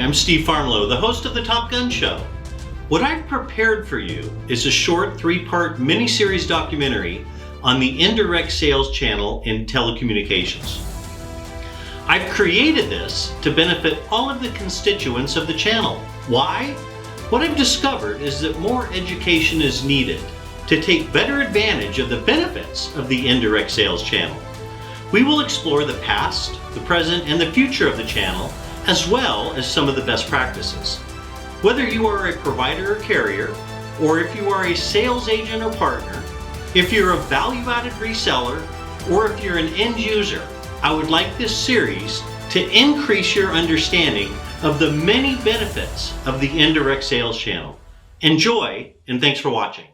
I'm Steve Farmlow, the host of the Top Gun Show. What I've prepared for you is a short 3-part mini-series documentary on the indirect sales channel in telecommunications. I've created this to benefit all of the constituents of the channel. Why? What I've discovered is that more education is needed to take better advantage of the benefits of the indirect sales channel. We will explore the past, the present, and the future of the channel, as well as some of the best practices. Whether you are a provider or carrier, or if you are a sales agent or partner, if you're a value-added reseller, or if you're an end user, I would like this series to increase your understanding of the many benefits of the indirect sales channel. Enjoy, and thanks for watching.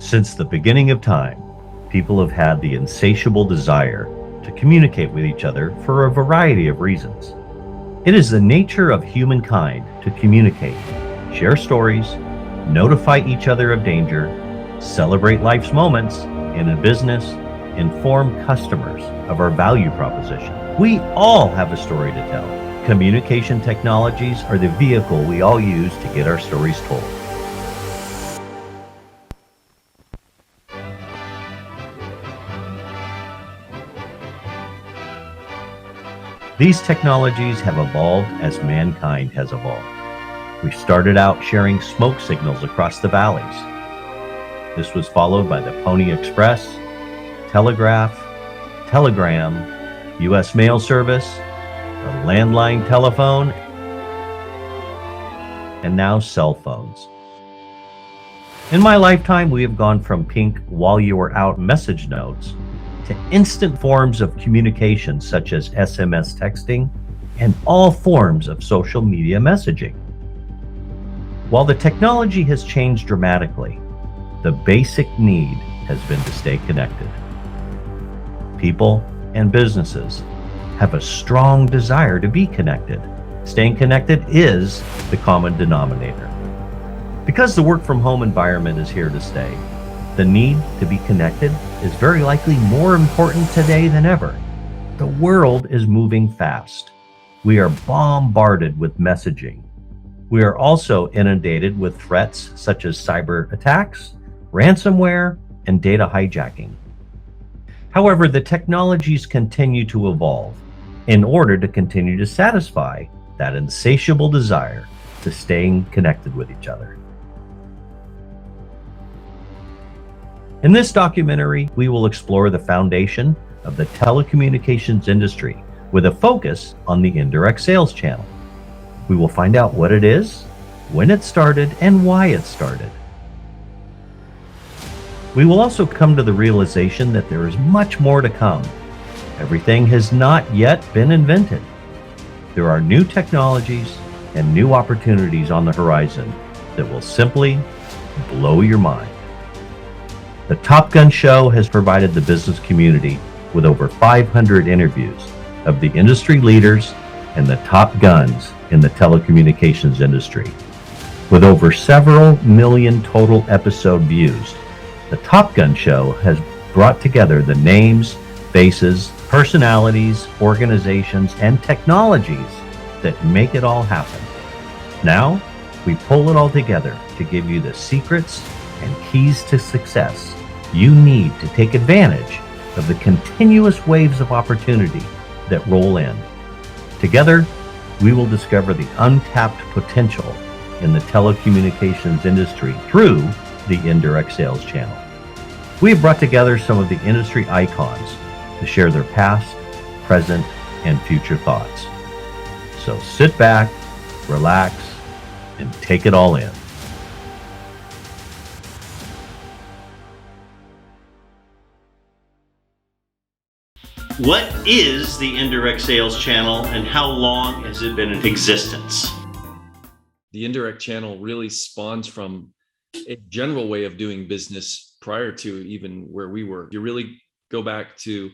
Since the beginning of time, people have had the insatiable desire to communicate with each other for a variety of reasons. It is the nature of humankind to communicate, share stories, notify each other of danger, celebrate life's moments, and in business, inform customers of our value proposition. We all have a story to tell. Communication technologies are the vehicle we all use to get our stories told. These technologies have evolved as mankind has evolved. We started out sharing smoke signals across the valleys. This was followed by the Pony Express, telegraph, telegram, U.S. mail service, the landline telephone, and now cell phones. In my lifetime, we have gone from pink while you were out message notes to instant forms of communication such as SMS texting and all forms of social media messaging. While the technology has changed dramatically, the basic need has been to stay connected. People and businesses have a strong desire to be connected. Staying connected is the common denominator. Because the work from home environment is here to stay, the need to be connected is very likely more important today than ever. The world is moving fast. We are bombarded with messaging. We are also inundated with threats such as cyber attacks, ransomware, and data hijacking. However, the technologies continue to evolve in order to continue to satisfy that insatiable desire to staying connected with each other. In this documentary, we will explore the foundation of the telecommunications industry with a focus on the indirect sales channel. We will find out what it is, when it started, and why it started. We will also come to the realization that there is much more to come. Everything has not yet been invented. There are new technologies and new opportunities on the horizon that will simply blow your mind. The Top Gun Show has provided the business community with over 500 interviews of the industry leaders and the top guns in the telecommunications industry. With over several million total episode views, the Top Gun Show has brought together the names, faces, personalities, organizations, and technologies that make it all happen. Now, we pull it all together to give you the secrets and keys to success you need to take advantage of the continuous waves of opportunity that roll in. Together, we will discover the untapped potential in the telecommunications industry through the indirect sales channel. We have brought together some of the industry icons to share their past, present, and future thoughts. So sit back, relax, and take it all in. What is the indirect sales channel and how long has it been in existence? The indirect channel really spawns from a general way of doing business prior to even where we were. You really go back to,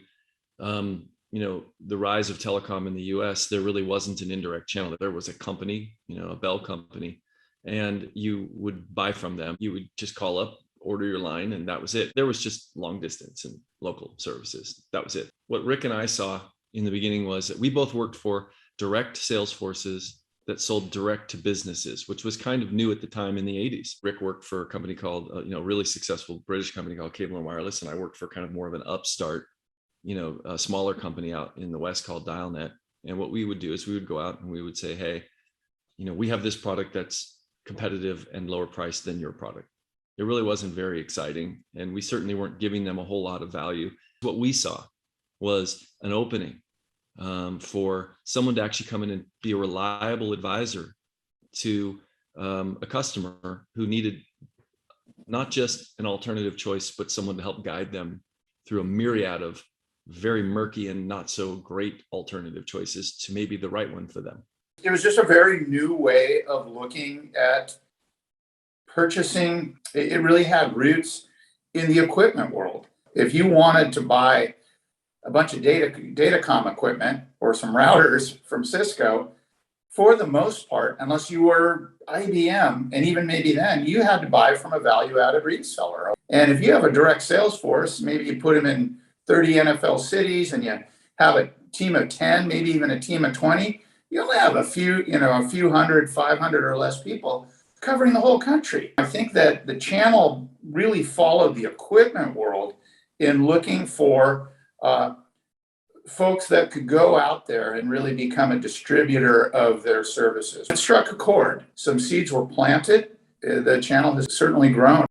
the rise of telecom in the US, there really wasn't an indirect channel. There was a company, a Bell company, and you would buy from them. You would just call up, order your line, and that was it. There was just long distance and local services. That was it. What Rick and I saw in the beginning was that we both worked for direct sales forces that sold direct to businesses, which was kind of new at the time in the 80s. Rick worked for a company called, really successful British company called Cable and Wireless, and I worked for kind of more of an upstart, a smaller company out in the West called DialNet. And what we would do is we would go out and we would say, hey, we have this product that's competitive and lower priced than your product. It really wasn't very exciting, and we certainly weren't giving them a whole lot of value. What we saw was an opening for someone to actually come in and be a reliable advisor to a customer who needed not just an alternative choice, but someone to help guide them through a myriad of very murky and not so great alternative choices to maybe the right one for them. It was just a very new way of looking at purchasing. It really had roots in the equipment world. If you wanted to buy a bunch of datacom equipment or some routers from Cisco, for the most part, unless you were IBM, and even maybe then, you had to buy from a value-added reseller. And if you have a direct sales force, maybe you put them in 30 NFL cities and you have a team of 10, maybe even a team of 20, you only have a few hundred, 500 or less people covering the whole country. I think that the channel really followed the equipment world in looking for folks that could go out there and really become a distributor of their services. It struck a chord. Some seeds were planted. The channel has certainly grown.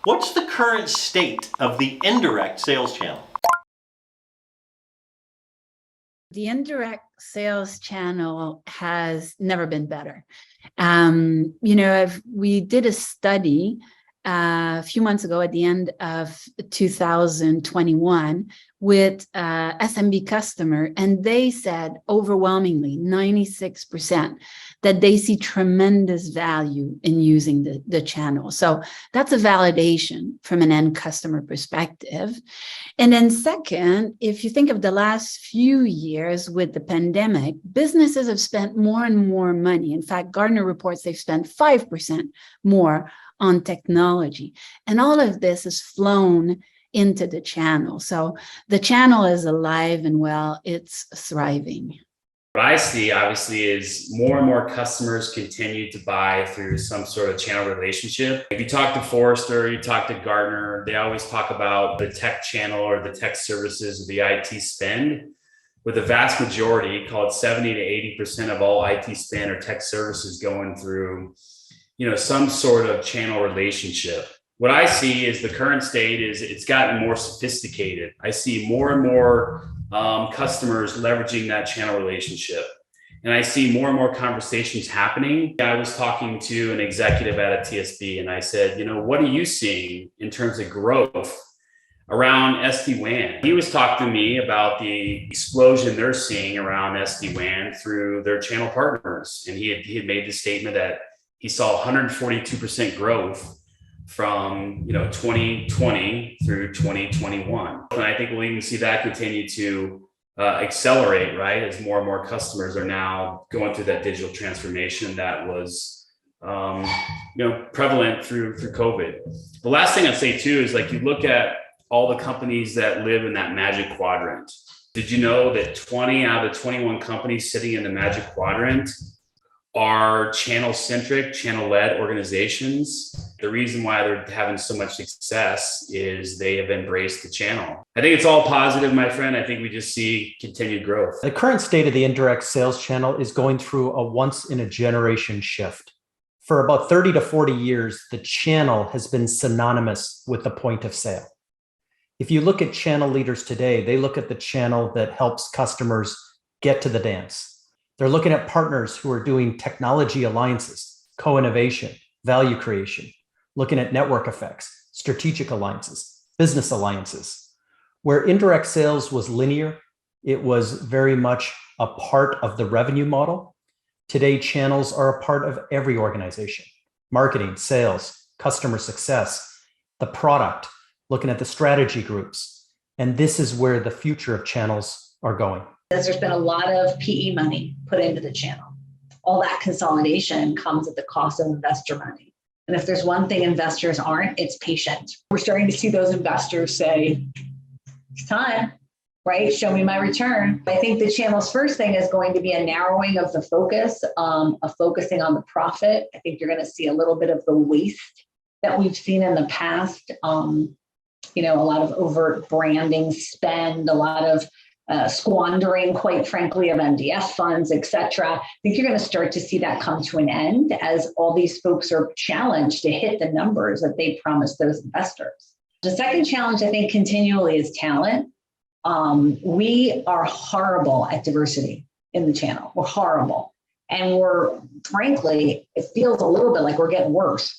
What's the current state of the indirect sales channel? The indirect sales channel has never been better. We did a study a few months ago at the end of 2021 with SMB customer, and they said overwhelmingly 96% that they see tremendous value in using the channel. So that's a validation from an end customer perspective. And then second, if you think of the last few years with the pandemic, businesses have spent more and more money. In fact, Gartner reports they've spent 5% more on technology. And all of this has flown into the channel. So the channel is alive and well, it's thriving. What I see, obviously, is more and more customers continue to buy through some sort of channel relationship. If you talk to Forrester, you talk to Gartner, they always talk about the tech channel or the tech services or the IT spend. With the vast majority, call it 70 to 80% of all IT spend or tech services going through, some sort of channel relationship. What I see is the current state is it's gotten more sophisticated. I see more and more customers leveraging that channel relationship. And I see more and more conversations happening. I was talking to an executive at a TSB and I said, what are you seeing in terms of growth around SD-WAN? He was talking to me about the explosion they're seeing around SD-WAN through their channel partners. And he had made the statement that he saw 142% growth from 2020 through 2021. And I think we'll even see that continue to accelerate, right? As more and more customers are now going through that digital transformation that was prevalent through COVID. The last thing I'd say too is you look at all the companies that live in that magic quadrant. Did you know that 20 out of 21 companies sitting in the magic quadrant are channel-centric, channel-led organizations? The reason why they're having so much success is they have embraced the channel. I think it's all positive, my friend. I think we just see continued growth. The current state of the indirect sales channel is going through a once-in-a-generation shift. For about 30 to 40 years, the channel has been synonymous with the point of sale. If you look at channel leaders today, they look at the channel that helps customers get to the dance. They're looking at partners who are doing technology alliances, co-innovation, value creation, looking at network effects, strategic alliances, business alliances. Where indirect sales was linear, it was very much a part of the revenue model. Today, channels are a part of every organization: marketing, sales, customer success. the product, looking at the strategy groups. And this is where the future of channels are going. There's been a lot of PE money put into the channel. All that consolidation comes at the cost of investor money. And if there's one thing investors aren't, it's patient. We're starting to see those investors say, it's time, right? Show me my return. I think the channel's first thing is going to be a narrowing of the focus, of focusing on the profit. I think you're going to see a little bit of the waste that we've seen in the past. A lot of overt branding spend, a lot of squandering, quite frankly, of MDF funds, et cetera. I think you're going to start to see that come to an end as all these folks are challenged to hit the numbers that they promised those investors. The second challenge, I think, continually is talent. We are horrible at diversity in the channel. We're horrible. And we're, frankly, it feels a little bit like we're getting worse.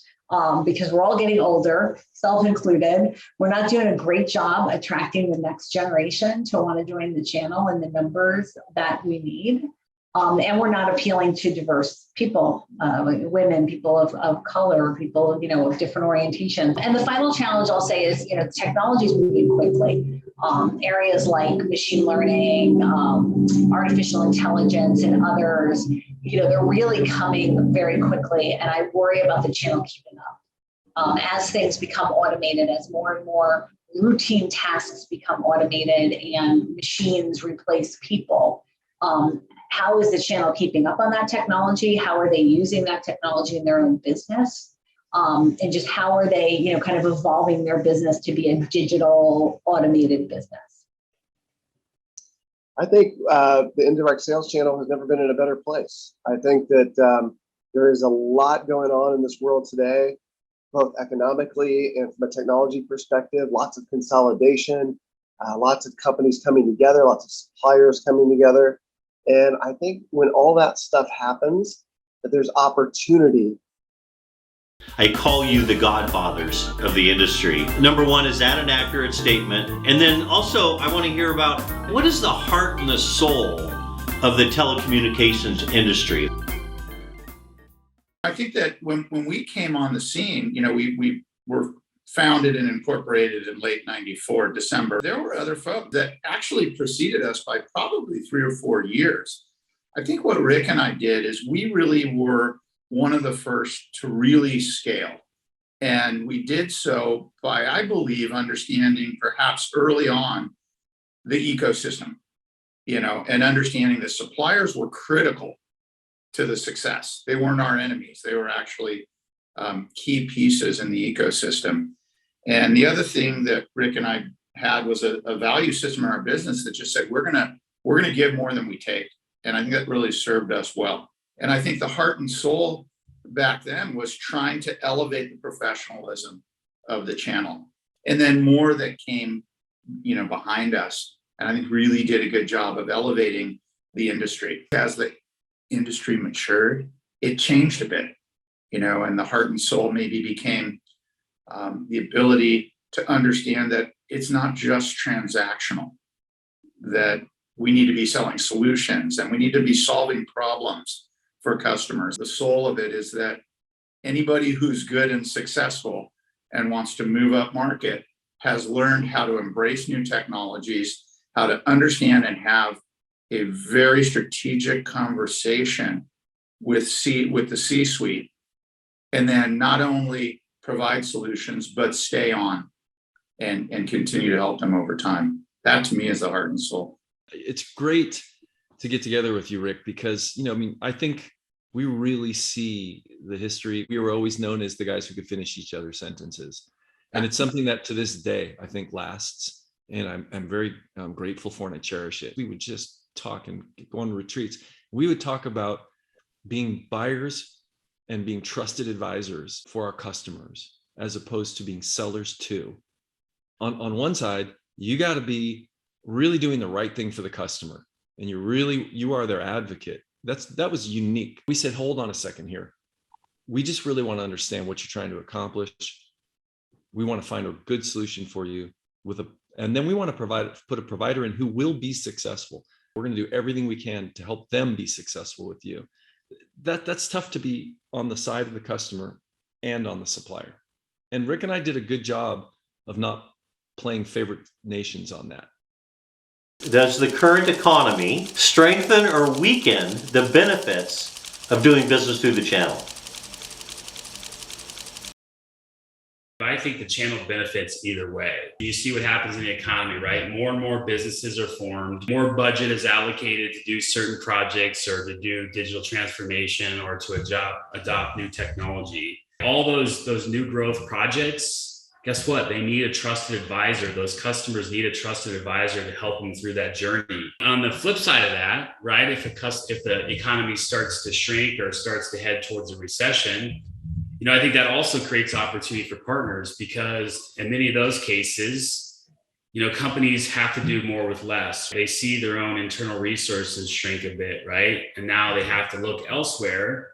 Because we're all getting older, self-included. We're not doing a great job attracting the next generation to want to join the channel in the numbers that we need. And we're not appealing to diverse people, women, people of color, people, of different orientations. And the final challenge I'll say is, technology is moving quickly. Areas like machine learning, artificial intelligence, and others, they're really coming very quickly. And I worry about the channel keeping up. As things become automated, as more and more routine tasks become automated and machines replace people, how is the channel keeping up on that technology? How are they using that technology in their own business? And just how are they, kind of evolving their business to be a digital automated business? I think the indirect sales channel has never been in a better place. I think that there is a lot going on in this world today, both economically and from a technology perspective, lots of consolidation, lots of companies coming together, lots of suppliers coming together. And I think when all that stuff happens, that there's opportunity. I call you the godfathers of the industry. Number one, is that an accurate statement? And then also, I want to hear about what is the heart and the soul of the telecommunications industry? I think that when we came on the scene, we were founded and incorporated in late 94, December. There were other folks that actually preceded us by probably 3 or 4 years. I think what Rick and I did is we really were one of the first to really scale. And we did so by, I believe, understanding perhaps early on the ecosystem, and understanding that suppliers were critical to the success. They weren't our enemies. They were actually key pieces in the ecosystem. And the other thing that Rick and I had was a value system in our business that just said, we're gonna give more than we take. And I think that really served us well. And I think the heart and soul back then was trying to elevate the professionalism of the channel. And then more that came, behind us. And I think really did a good job of elevating the industry. As the industry matured, it changed a bit, and the heart and soul maybe became the ability to understand that it's not just transactional, that we need to be selling solutions and we need to be solving problems for customers. The soul of it is that anybody who's good and successful and wants to move up market has learned how to embrace new technologies, how to understand and have a very strategic conversation with the C-suite, and then not only provide solutions, but stay on and continue to help them over time. That to me is the heart and soul. It's great to get together with you, Rick, because, I think we really see the history. We were always known as the guys who could finish each other's sentences. And it's something that to this day, I think lasts. And I'm very grateful for and I cherish it. We would just talk and go on retreats. We would talk about being buyers and being trusted advisors for our customers, as opposed to being sellers too. On one side, you got to be really doing the right thing for the customer, and you are their advocate. That was unique. We said, hold on a second here. We just really want to understand what you're trying to accomplish. We want to find a good solution for you and then we want to put a provider in who will be successful. We're going to do everything we can to help them be successful with you. That's tough to be on the side of the customer and on the supplier. And Rick and I did a good job of not playing favorite nations on that. Does the current economy strengthen or weaken the benefits of doing business through the channel? I think the channel benefits either way. You see what happens in the economy, right? More and more businesses are formed, more budget is allocated to do certain projects or to do digital transformation or to adopt new technology. All those new growth projects, guess what? They need a trusted advisor. Those customers need a trusted advisor to help them through that journey. On the flip side of that, right, if the economy starts to shrink or starts to head towards a recession, I think that also creates opportunity for partners, because in many of those cases, companies have to do more with less. They see their own internal resources shrink a bit, right? And now they have to look elsewhere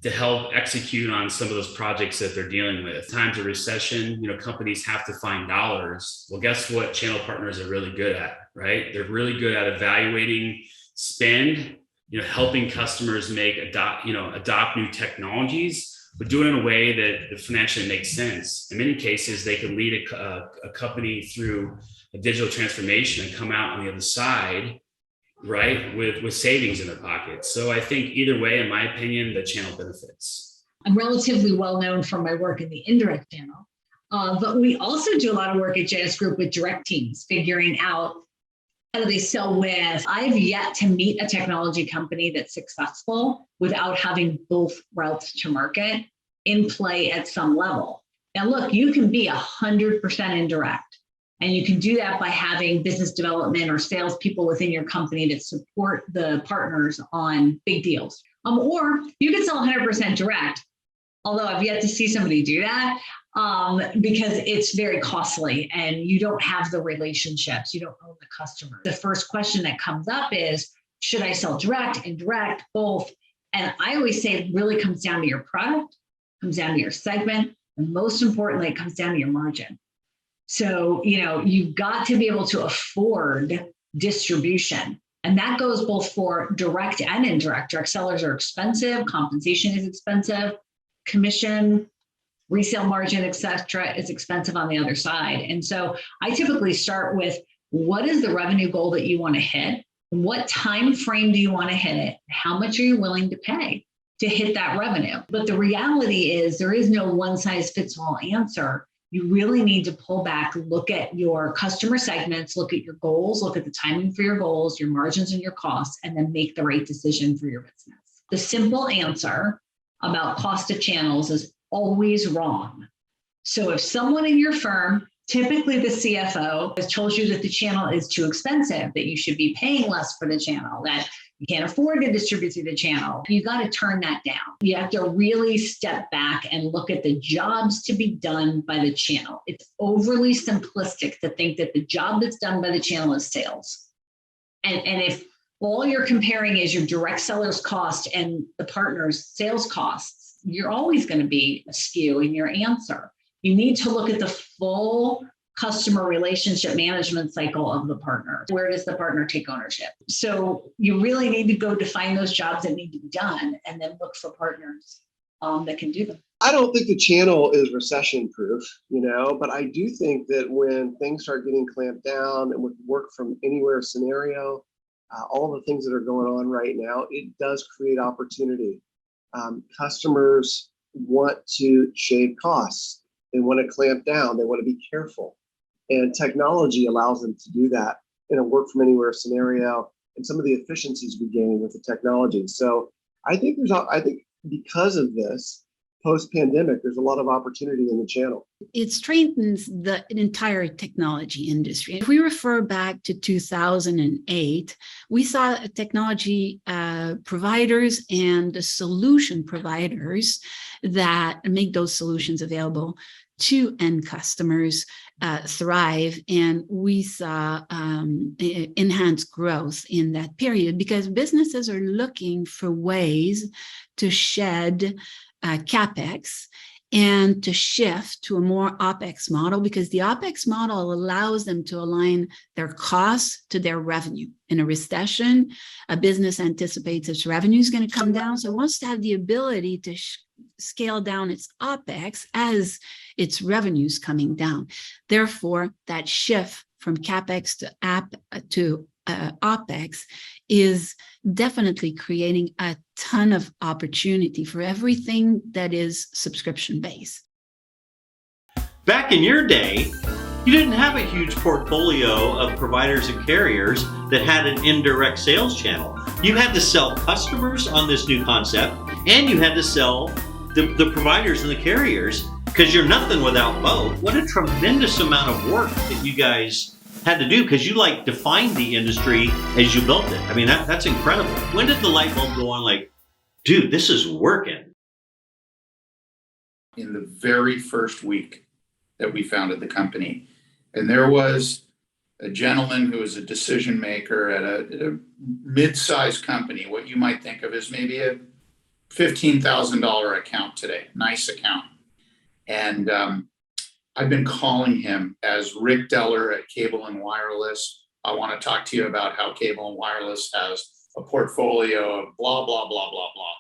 to help execute on some of those projects that they're dealing with. Times of recession, companies have to find dollars. Well, guess what channel partners are really good at, right? They're really good at evaluating spend, helping customers adopt new technologies, but do it in a way that financially makes sense. In many cases, they can lead a company through a digital transformation and come out on the other side, right, with savings in their pockets. So I think either way, in my opinion, the channel benefits. I'm relatively well known from my work in the indirect channel, but we also do a lot of work at JS Group with direct teams, figuring out how do they sell with. I've yet to meet a technology company that's successful without having both routes to market in play at some level. Now, look, you can be 100% indirect, and you can do that by having business development or salespeople within your company that support the partners on big deals. Or you can sell 100% direct, although I've yet to see somebody do that, because it's very costly and you don't have the relationships, you don't own the customer. The first question that comes up is, should I sell direct, indirect, both? And I always say it really comes down to your product, comes down to your segment, and most importantly, it comes down to your margin. So, you've got to be able to afford distribution. And that goes both for direct and indirect. Direct sellers are expensive, compensation is expensive, commission, resale margin, et cetera, is expensive on the other side. And so I typically start with, what is the revenue goal that you want to hit? What time frame do you want to hit it? How much are you willing to pay to hit that revenue? But the reality is there is no one size fits all answer. You really need to pull back, look at your customer segments, look at your goals, look at the timing for your goals, your margins and your costs, and then make the right decision for your business. The simple answer about cost of channels is always wrong. So if someone in your firm, typically the CFO, has told you that the channel is too expensive, that you should be paying less for the channel, that you can't afford to distribute through the channel, you got to turn that down. You have to really step back and look at the jobs to be done by the channel. It's overly simplistic to think that the job that's done by the channel is sales. And if all you're comparing is your direct seller's cost and the partner's sales costs, you're always going to be askew in your answer. You need to look at the full customer relationship management cycle of the partner. Where does the partner take ownership? So you really need to go define those jobs that need to be done and then look for partners that can do them. I don't think the channel is recession proof, but I do think that when things start getting clamped down and with work from anywhere scenario, all the things that are going on right now, it does create opportunity. Customers want to shave costs. They want to clamp down. They want to be careful. And technology allows them to do that in a work from anywhere scenario and some of the efficiencies we gain with the technology. So I think because of this, post-pandemic, there's a lot of opportunity in the channel. It strengthens the entire technology industry. If we refer back to 2008, we saw technology providers and the solution providers that make those solutions available to end customers thrive. And we saw enhanced growth in that period because businesses are looking for ways to shed CapEx and to shift to a more OPEX model, because the OPEX model allows them to align their costs to their revenue. In a recession, a business anticipates its revenue is going to come down, so it wants to have the ability to scale down its OPEX as its revenues coming down. Therefore, that shift from CapEx to OPEX is definitely creating a ton of opportunity for everything that is subscription based. Back in your day, you didn't have a huge portfolio of providers and carriers that had an indirect sales channel. You had to sell customers on this new concept, and you had to sell the providers and the carriers, because you're nothing without both. What a tremendous amount of work that you guys had to do, because you like defined the industry as you built it. I mean, that's incredible. When did the light bulb go on like, dude, this is working? In the very first week that we founded the company. And there was a gentleman who was a decision maker at a mid-sized company, what you might think of as maybe a $15,000 account today, nice account. And I've been calling him as Rick Deller at Cable and Wireless. I want to talk to you about how Cable and Wireless has a portfolio of blah, blah, blah, blah, blah.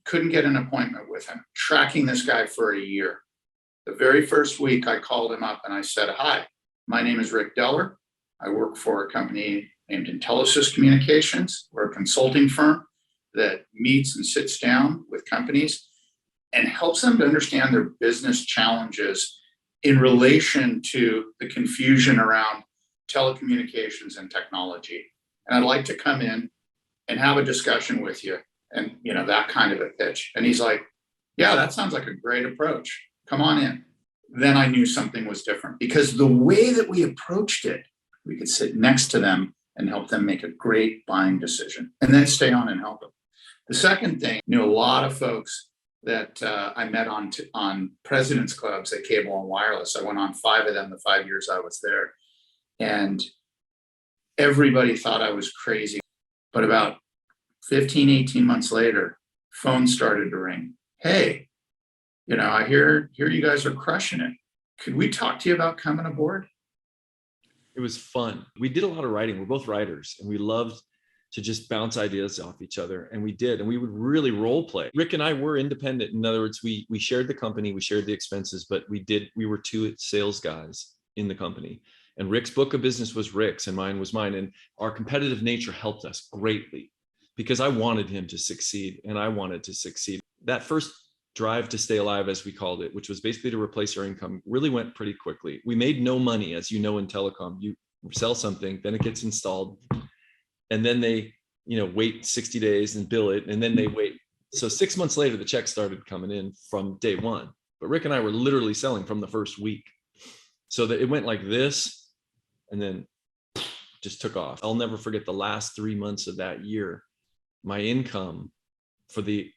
Couldn't get an appointment with him, tracking this guy for a year. The very first week I called him up and I said, hi, my name is Rick Deller. I work for a company named Communications. We're a consulting firm that meets and sits down with companies and helps them to understand their business challenges in relation to the confusion around telecommunications and technology. And I'd like to come in and have a discussion with you, and that kind of a pitch. And he's like, yeah, that sounds like a great approach. Come on in. Then I knew something was different, because the way that we approached it, we could sit next to them and help them make a great buying decision, and then stay on and help them. The second thing, a lot of folks that I met on President's Clubs at Cable and Wireless. I went on 5 of them the 5 years I was there. And everybody thought I was crazy. But about 15, 18 months later, phones started to ring. Hey, I hear you guys are crushing it. Could we talk to you about coming aboard? It was fun. We did a lot of writing. We're both writers, and we loved to just bounce ideas off each other. And we did, and we would really role play. Rick and I were independent. In other words, we shared the company, we shared the expenses, but we were 2 sales guys in the company. And Rick's book of business was Rick's and mine was mine. And our competitive nature helped us greatly, because I wanted him to succeed and I wanted to succeed. That first drive to stay alive, as we called it, which was basically to replace our income, really went pretty quickly. We made no money, as you know, in telecom. You sell something, then it gets installed, and then they wait 60 days and bill it, and then they wait. So 6 months later, the check started coming in from day one. But Rick and I were literally selling from the first week. So that it went like this, and then just took off. I'll never forget the last 3 months of that year. My income for the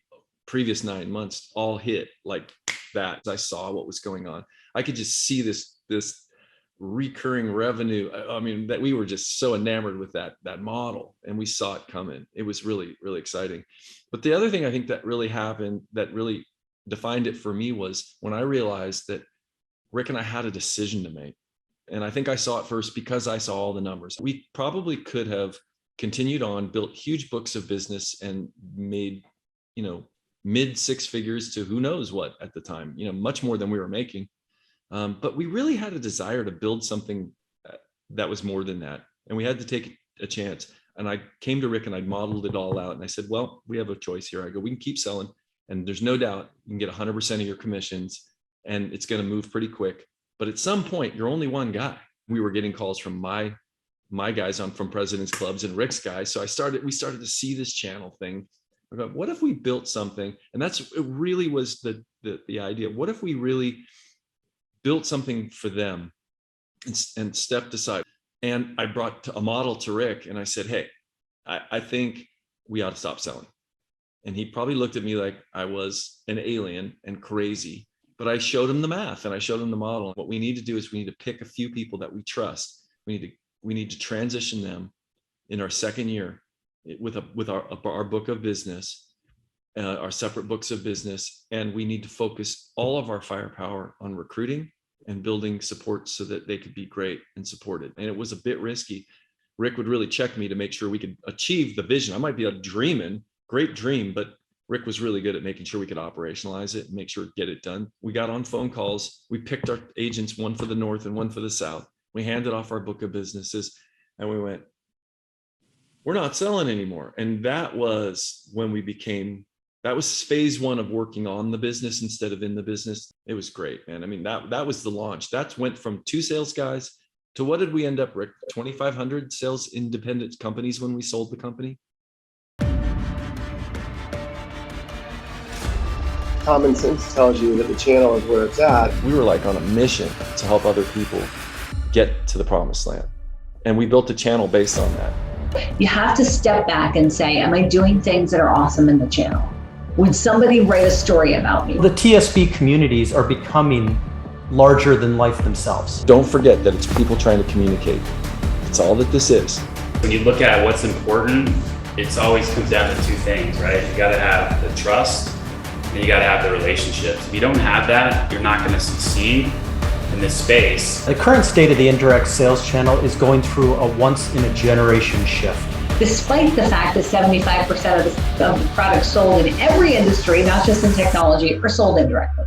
previous 9 months all hit like that. I saw what was going on. I could just see this recurring revenue. I mean, that we were just so enamored with that model, and we saw it coming. It was really, really exciting. But the other thing I think that really happened, that really defined it for me, was when I realized that Rick and I had a decision to make. And I think I saw it first because I saw all the numbers. We probably could have continued on, built huge books of business, and made, mid 6 figures to who knows what at the time, much more than we were making. But we really had a desire to build something that was more than that. And we had to take a chance. And I came to Rick and I modeled it all out. And I said, well, we have a choice here. I go, we can keep selling. And there's no doubt you can get 100% of your commissions, and it's going to move pretty quick. But at some point, you're only one guy. We were getting calls from my guys from President's Clubs and Rick's guys. So we started to see this channel thing. I go, what if we built something? And it really was the idea. What if we really built something for them and stepped aside? And I brought a model to Rick and I said, hey, I think we ought to stop selling. And he probably looked at me like I was an alien and crazy, but I showed him the math and I showed him the model. What we need to do is we need to pick a few people that we trust. We need to transition them in our second year with our book of business. our separate books of business, and we need to focus all of our firepower on recruiting and building support so that they could be great and supported. And it was a bit risky. Rick would really check me to make sure we could achieve the vision. I might be great dream, but Rick was really good at making sure we could operationalize it and make sure get it done. We got on phone calls. We picked our agents, one for the North and one for the South. We handed off our book of businesses and we went, we're not selling anymore. And that was when that was phase one of working on the business instead of in the business. It was great, man. I mean, that was the launch. That went from 2 sales guys to what did we end up, Rick? 2,500 sales independent companies when we sold the company. Common sense tells you that the channel is where it's at. We were like on a mission to help other people get to the promised land. And we built a channel based on that. You have to step back and say, am I doing things that are awesome in the channel? Would somebody write a story about me? The TSP communities are becoming larger than life themselves. Don't forget that it's people trying to communicate. It's all that this is. When you look at what's important, it's always comes down to 2 things, right? You got to have the trust and you got to have the relationships. If you don't have that, you're not going to succeed in this space. The current state of the indirect sales channel is going through a once-in-a-generation shift. Despite the fact that 75% of the products sold in every industry, not just in technology, are sold indirectly.